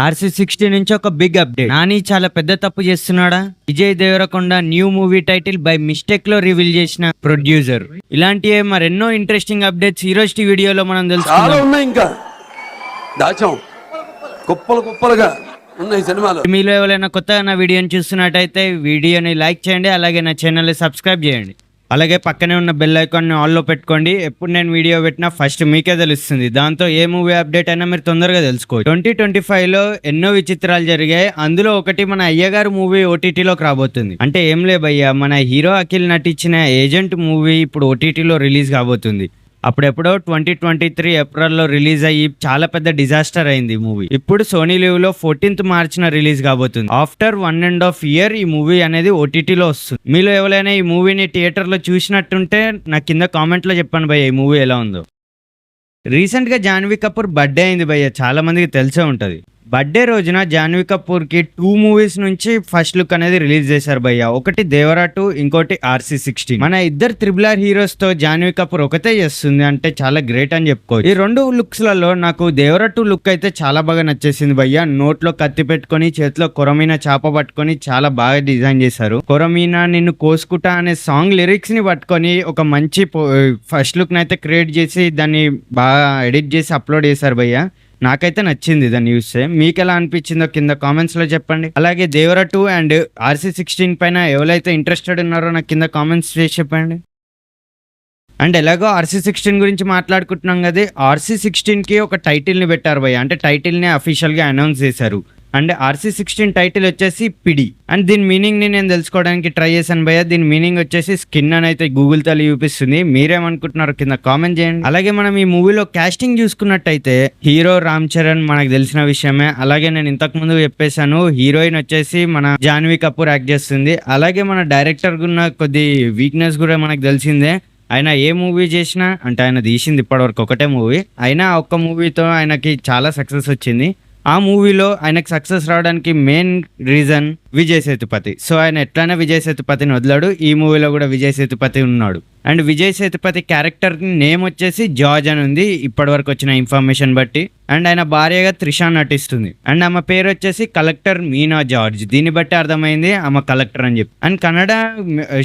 RC60 నుంచి ఒక big update. Nani చాలా పెద్ద తప్పు చేస్తున్నాడా? Vijay Deverakonda new movie title by mistake లో రివీల్ చేసిన ప్రొడ్యూసర్. ఇలాంటివే మరెన్నో ఇంట్రెస్టింగ్ అప్డేట్స్ ఈ రోజు వీడియోలో మనం తెలుసుకుందాం. ఉన్నాయి ఇంకా దాచాం కుప్పలుగా ఉన్నాయి సినిమాలు. మీలో ఎవరైనా కొత్తగా నా వీడియోని చూస్తున్నట్టయితే వీడియోని లైక్ చేయండి, అలాగే నా ఛానల్ని సబ్స్క్రైబ్ చేయండి. అలాగే పక్కనే ఉన్న బెల్ ఐకాన్ని ఆల్లో పెట్టుకోండి. ఎప్పుడు నేను వీడియో పెట్టినా ఫస్ట్ మీకే తెలుస్తుంది. దాంతో ఏ మూవీ అప్డేట్ అయినా మీరు తొందరగా తెలుసుకోవచ్చు. 2025లో ఎన్నో విచిత్రాలు జరిగాయి. అందులో ఒకటి మన అయ్యగారు మూవీ ఓటీటీలోకి రాబోతుంది. అంటే ఏం లే భయ్యా, మన హీరో అఖిల్ నటించిన ఏజెంట్ మూవీ ఇప్పుడు ఓటీటీలో రిలీజ్ కాబోతుంది. అప్పుడెప్పుడో 2023 ఏప్రిల్లో రిలీజ్ అయ్యి చాలా పెద్ద డిజాస్టర్ అయింది ఈ మూవీ. ఇప్పుడు సోనీ లీవ్ లో 14th మార్చిన రిలీజ్ కాబోతుంది. ఆఫ్టర్ 1.5 years ఈ మూవీ అనేది ఓటీటీలో వస్తుంది. మీలో ఎవరైనా ఈ మూవీని థియేటర్ లో చూసినట్టుంటే నాకు కింద కామెంట్ లో చెప్పండి భయ్య, ఈ మూవీ ఎలా ఉందో. రీసెంట్ గా జాన్వీ కపూర్ బర్త్డే అయింది భయ్య, చాలా మందికి తెలిసే ఉంటది. బర్త్డే రోజున జాన్వీ కపూర్ కి 2 మూవీస్ నుంచి ఫస్ట్ లుక్ అనేది రిలీజ్ చేశారు భయ్య. ఒకటి దేవరా 2, ఇంకోటి RC60. మన ఇద్దరు RRR హీరోస్ తో జాన్వీ కపూర్ ఒకటే చేస్తుంది అంటే చాలా గ్రేట్ అని చెప్పుకోవచ్చు. ఈ రెండు లుక్స్ లలో నాకు దేవరా 2 లుక్ అయితే చాలా బాగా నచ్చేసింది భయ్య. నోట్లో కత్తి పెట్టుకొని చేతిలో కొరమీన చాప పట్టుకొని చాలా బాగా డిజైన్ చేశారు. కొరమీన నిన్ను కోసుకుటా అనే సాంగ్ లిరిక్స్ ని పట్టుకొని ఒక మంచి ఫస్ట్ లుక్ నైతే క్రియేట్ చేసి దాన్ని బాగా ఎడిట్ చేసి అప్లోడ్ చేశారు భయ్య. నాకైతే నచ్చింది దాన్ని చూస్తే. మీకు ఎలా అనిపించిందో కింద కామెంట్స్ లో చెప్పండి. అలాగే దేవరా 2 అండ్ RC60 పైన ఎవరైతే ఇంట్రెస్టెడ్ ఉన్నారో నాకు కింద కామెంట్స్ చేసి చెప్పండి. అండ్ ఎలాగో RC60 గురించి మాట్లాడుకుంటున్నాం కదా, RC60కి ఒక టైటిల్ని పెట్టారు భయ్య. అంటే టైటిల్ని అఫీషియల్గా అనౌన్స్ చేశారు. అండ్ RC60 టైటిల్ వచ్చేసి పిడి. అండ్ దీని మీనింగ్ని నేను తెలుసుకోవడానికి ట్రై చేశాను భయ్య. దీని మీనింగ్ వచ్చేసి స్కిన్ అని అయితే గూగుల్ తల్లి చూపిస్తుంది. మీరేమనుకుంటున్నారు కింద కామెంట్ చేయండి. అలాగే మనం ఈ మూవీలో కాస్టింగ్ చూసుకున్నట్టయితే హీరో రామ్ చరణ్ మనకు తెలిసిన విషయమే. అలాగే నేను ఇంతకు ముందు చెప్పేశాను, హీరోయిన్ వచ్చేసి మన జాన్వీ కపూర్ యాక్ట్ చేస్తుంది. అలాగే మన డైరెక్టర్ ఉన్న కొద్ది వీక్నెస్ కూడా మనకు తెలిసిందే. ఆయన ఏ మూవీ చేసినా, అంటే ఆయన తీసింది ఇప్పటివరకు ఒకటే మూవీ, అయినా ఒక్క మూవీతో ఆయనకి చాలా సక్సెస్ వచ్చింది. ఆ మూవీలో ఆయనకు సక్సెస్ రావడానికి main reason Vijay Sethupathi. So ఆయన ఎట్లయినా విజయ్ సేతుపతిని వదిలాడు. ఈ మూవీలో కూడా విజయ్ సేతుపతి ఉన్నాడు. And Vijay Sethupathi character name వచ్చేసి జార్జ్ అని ఉంది ఇప్పటి వరకు వచ్చిన ఇన్ఫర్మేషన్ బట్టి. అండ్ ఆయన భార్యగా త్రిష నటిస్తుంది. అండ్ ఆమె పేరు వచ్చేసి కలెక్టర్ మీనా జార్జ్. దీన్ని బట్టి అర్థమైంది ఆమె కలెక్టర్ అని చెప్పి. అండ్ కన్నడ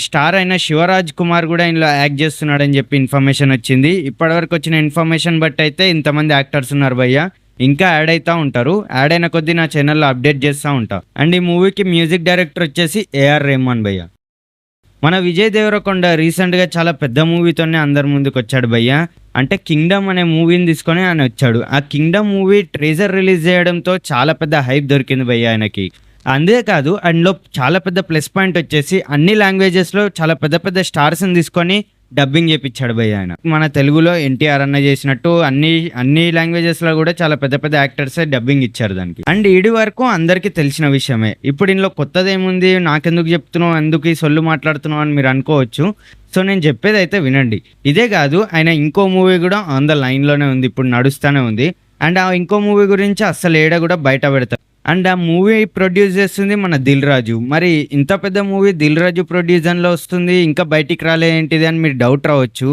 స్టార్ అయిన శివరాజ్ కుమార్ కూడా ఇందులో యాక్ట్ చేస్తున్నాడని చెప్పి ఇన్ఫర్మేషన్ వచ్చింది. ఇప్పటి వరకు వచ్చిన ఇన్ఫర్మేషన్ బట్టి అయితే ఇంతమంది యాక్టర్స్ ఉన్నారు భయ్య. ఇంకా యాడ్ అవుతా ఉంటారు. యాడ్ అయిన కొద్దీ నా ఛానల్లో అప్డేట్ చేస్తూ ఉంటా. అండ్ ఈ మూవీకి మ్యూజిక్ డైరెక్టర్ వచ్చేసి AR రెహమాన్ భయ్య. మన విజయ్ దేవరకొండ రీసెంట్గా చాలా పెద్ద మూవీతోనే అందరి ముందుకు వచ్చాడు భయ్య. అంటే కింగ్డమ్ అనే మూవీని తీసుకొని ఆయన వచ్చాడు. ఆ కింగ్డమ్ మూవీ ట్రేజర్ రిలీజ్ చేయడంతో చాలా పెద్ద హైప్ దొరికింది భయ్య ఆయనకి. అంతేకాదు అందులో చాలా పెద్ద ప్లస్ పాయింట్ వచ్చేసి అన్ని లాంగ్వేజెస్లో చాలా పెద్ద పెద్ద స్టార్స్ని తీసుకొని డబ్బింగ్ చేయించాడు భయ్య ఆయన. మన తెలుగులో NTR అన్న చేసినట్టు అన్ని లాంగ్వేజెస్ లో కూడా చాలా పెద్ద పెద్ద యాక్టర్స్ డబ్బింగ్ ఇచ్చారు దానికి. అండ్ ఇడి వరకు అందరికి తెలిసిన విషయమే. ఇప్పుడు ఇందులో కొత్తది ఏముంది, నాకెందుకు చెప్తున్నావు, ఎందుకు ఈ సొల్లు మాట్లాడుతున్నావు అని మీరు అనుకోవచ్చు. సో నేను చెప్పేది అయితే వినండి. ఇదే కాదు, ఆయన ఇంకో మూవీ కూడా ఆన్ ద లైన్ లోనే ఉంది, ఇప్పుడు నడుస్తూనే ఉంది. అండ్ ఆ ఇంకో మూవీ గురించి అస్సలు ఏడ కూడా బయట పెడతారు. అండ్ ఆ మూవీ ప్రొడ్యూస్ చేస్తుంది మన దిల్ రాజు. మరి ఇంత పెద్ద మూవీ దిల్ రాజు ప్రొడ్యూసర్లో వస్తుంది, ఇంకా బయటికి రాలే ఏంటిది అని మీరు డౌట్ రావచ్చు.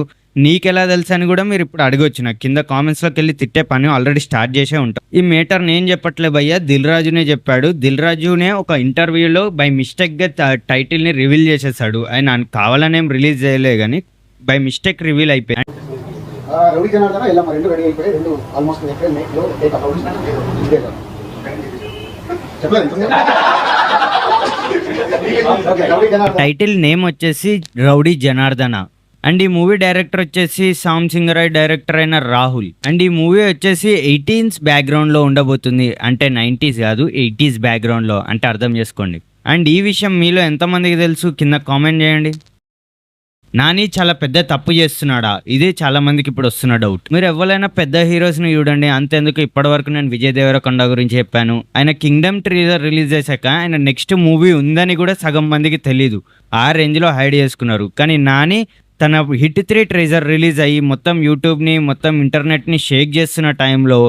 నీకెలా తెలుసు అని కూడా మీరు ఇప్పుడు అడగొచ్చు. నాకు కింద కామెంట్స్లోకి వెళ్ళి తిట్టే పని ఆల్రెడీ స్టార్ట్ చేసే ఉంటాం. ఈ మేటర్ నేను చెప్పట్లే భయ్య, దిల్ రాజునే చెప్పాడు. దిల్ రాజునే ఒక ఇంటర్వ్యూలో బై మిస్టేక్గా టైటిల్ని రివీల్ చేసేసాడు. ఆయన కావాలనేం రిలీజ్ చేయలే కానీ బై మిస్టేక్ రివీల్ అయిపోయాయి. టైటిల్ నేమ్ వచ్చేసి రౌడీ జనార్దన. అండ్ ఈ మూవీ డైరెక్టర్ వచ్చేసి సామ్ సింగరాయ్ డైరెక్టర్ అయిన రాహుల్. అండ్ ఈ మూవీ వచ్చేసి 18s బ్యాక్గ్రౌండ్ లో ఉండబోతుంది. అంటే 90s కాదు, 80s బ్యాక్గ్రౌండ్ లో, అంటే అర్థం చేసుకోండి. అండ్ ఈ విషయం మీలో ఎంతమందికి తెలుసు కింద కామెంట్ చేయండి. నాని చాలా పెద్ద తప్పు చేస్తున్నాడా, ఇదే చాలా మందికి ఇప్పుడు వస్తున్న డౌట్. మీరు ఎవరైనా పెద్ద హీరోస్ని చూడండి. అంతేందుకు ఇప్పటి వరకు నేను విజయ్ దేవరకొండ గురించి చెప్పాను. ఆయన కింగ్డమ్ ట్రీజర్ రిలీజ్ చేశాక ఆయన నెక్స్ట్ మూవీ ఉందని కూడా సగం మందికి తెలీదు. ఆ రేంజ్లో హైడ్ చేసుకున్నారు. కానీ నాని తన హిట్ 3 ట్రేజర్ రిలీజ్ అయ్యి మొత్తం యూట్యూబ్ని మొత్తం ఇంటర్నెట్ని షేక్ చేస్తున్న టైంలో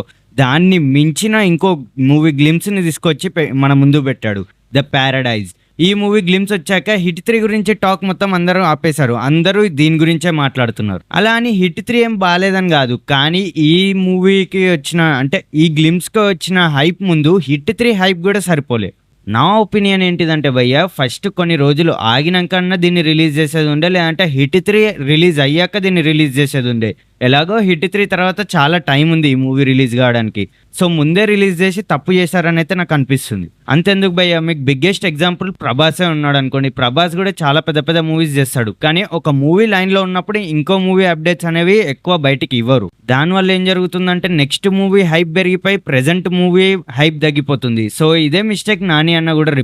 దాన్ని మించిన ఇంకో మూవీ గ్లిమ్స్ని తీసుకొచ్చి మన ముందు పెట్టాడు, ద ప్యారడైజ్. ఈ మూవీ గ్లిమ్స్ వచ్చాక హిట్ 3 గురించి టాక్ మొత్తం అందరూ ఆపేశారు. అందరూ దీని గురించే మాట్లాడుతున్నారు. అలా అని హిట్ 3 ఏం బాలేదని కాదు, కానీ ఈ మూవీకి వచ్చిన అంటే ఈ గ్లిమ్స్కి వచ్చిన హైప్ ముందు హిట్ 3 హైప్ కూడా సరిపోలే. నా ఒపీనియన్ ఏంటిదంటే భయ్య, ఫస్ట్ కొన్ని రోజులు ఆగినాకన్నా దీన్ని రిలీజ్ చేసేది ఉండే, లేదంటే హిట్ 3 రిలీజ్ అయ్యాక దీన్ని రిలీజ్ చేసేది ఉండే. ఎలాగో హిట్ 3 తర్వాత చాలా టైం ఉంది ఈ మూవీ రిలీజ్ కావడానికి. సో ముందే రిలీజ్ చేసి తప్పు చేశారని అయితే నాకు అనిపిస్తుంది. అంతెందుకు భయ్య, మీకు బిగ్గెస్ట్ ఎగ్జాంపుల్ ప్రభాసే ఉన్నాడు అనుకోండి. ప్రభాస్ కూడా చాలా పెద్ద పెద్ద మూవీస్ చేస్తాడు, కానీ ఒక మూవీ లైన్లో ఉన్నప్పుడు ఇంకో మూవీ అప్డేట్స్ అనేవి ఎక్కువ బయటికి ఇవ్వరు. దానివల్ల ఏం జరుగుతుందంటే నెక్స్ట్ మూవీ హైప్ పెరిగిపోయి ప్రెజెంట్ మూవీ హైప్ తగ్గిపోతుంది. సో ఇదే మిస్టేక్ నాని అన్న కూడా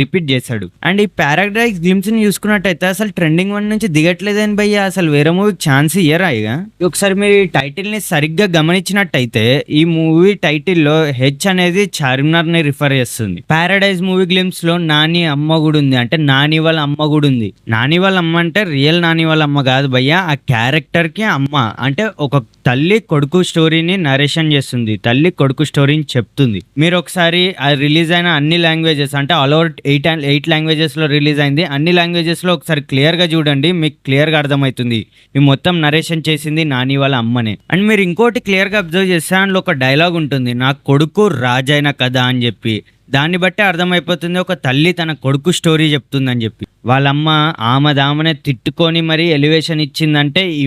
రిపీట్ చేశాడు. అండ్ ఈ పారాడైజ్ గ్లిమ్స్ ని చూసుకున్నట్టయితే అసలు ట్రెండింగ్ 1 నుంచి దిగట్లేదని భయ్య, అసలు వేరే మూవీకి ఛాన్స్ ఇయ్యరా ఇక. ఒకసారి మీరు ఈ టైటిల్ ని సరిగ్గా గమనించినట్టయితే ఈ మూవీ టైటిల్లో హెచ్ అనేది చార్మినార్ ని రిఫర్ చేస్తుంది. పారాడైజ్ మూవీ గ్లిమ్స్ లో నాని అమ్మ కూడా ఉంది, అంటే నాని వాళ్ళ అమ్మ కూడా ఉంది. నాని వాళ్ళ అమ్మ అంటే రియల్ నాని వాళ్ళ అమ్మ కాదు భయ్య, ఆ క్యారెక్టర్ కి అమ్మ. అంటే ఒక తల్లి కొడుకు స్టోరీని నరేషన్ చేస్తుంది, తల్లి కొడుకు స్టోరీని చెప్తుంది. మీరు ఒకసారి అది రిలీజ్ అయిన అన్ని లాంగ్వేజెస్ అంటే ఆల్ ఓవర్ 8 లాంగ్వేజెస్ లో రిలీజ్ అయింది. అన్ని లాంగ్వేజెస్ లో ఒకసారి క్లియర్ గా చూడండి, మీకు క్లియర్ గా అర్థమవుతుంది ఈ మొత్తం నరేషన్ చేసింది నాని వాళ్ళ అమ్మనే. అండ్ మీరు ఇంకోటి క్లియర్ గా అబ్జర్వ్ చేస్తే అందులో ఒక డైలాగ్ ఉంటుంది, నా కొడుకు రాజైన కదా అని చెప్పి. దాన్ని బట్టి అర్థమైపోతుంది ఒక తల్లి తన కొడుకు స్టోరీ చెప్తుందని చెప్పి. వాళ్ళమ్మ ఆమెదామనే తిట్టుకొని మరి ఎలివేషన్ ఇచ్చిందంటే ఈ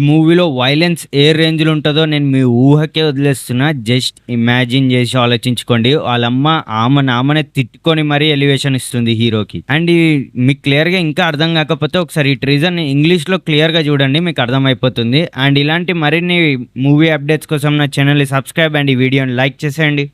మూవీలో వైలెన్స్ ఏ రేంజ్ లో ఉంటుందో నేను మీ ఊహకే వదిలేస్తున్నా. జస్ట్ ఇమాజిన్ చేసి ఆలోచించుకోండి. వాళ్ళమ్మ ఆమెనే తిట్టుకొని మరీ ఎలివేషన్ ఇస్తుంది హీరోకి. అండ్ మీకు క్లియర్ గా ఇంకా అర్థం కాకపోతే ఒకసారి ఈ ట్రీజన్ ఇంగ్లీష్ లో క్లియర్ గా చూడండి, మీకు అర్థమైపోతుంది. అండ్ ఇలాంటి మరిన్ని మూవీ అప్డేట్స్ కోసం నా ఛానల్ ని సబ్స్క్రైబ్ అండ్ ఈ వీడియోని లైక్ చేసేయండి.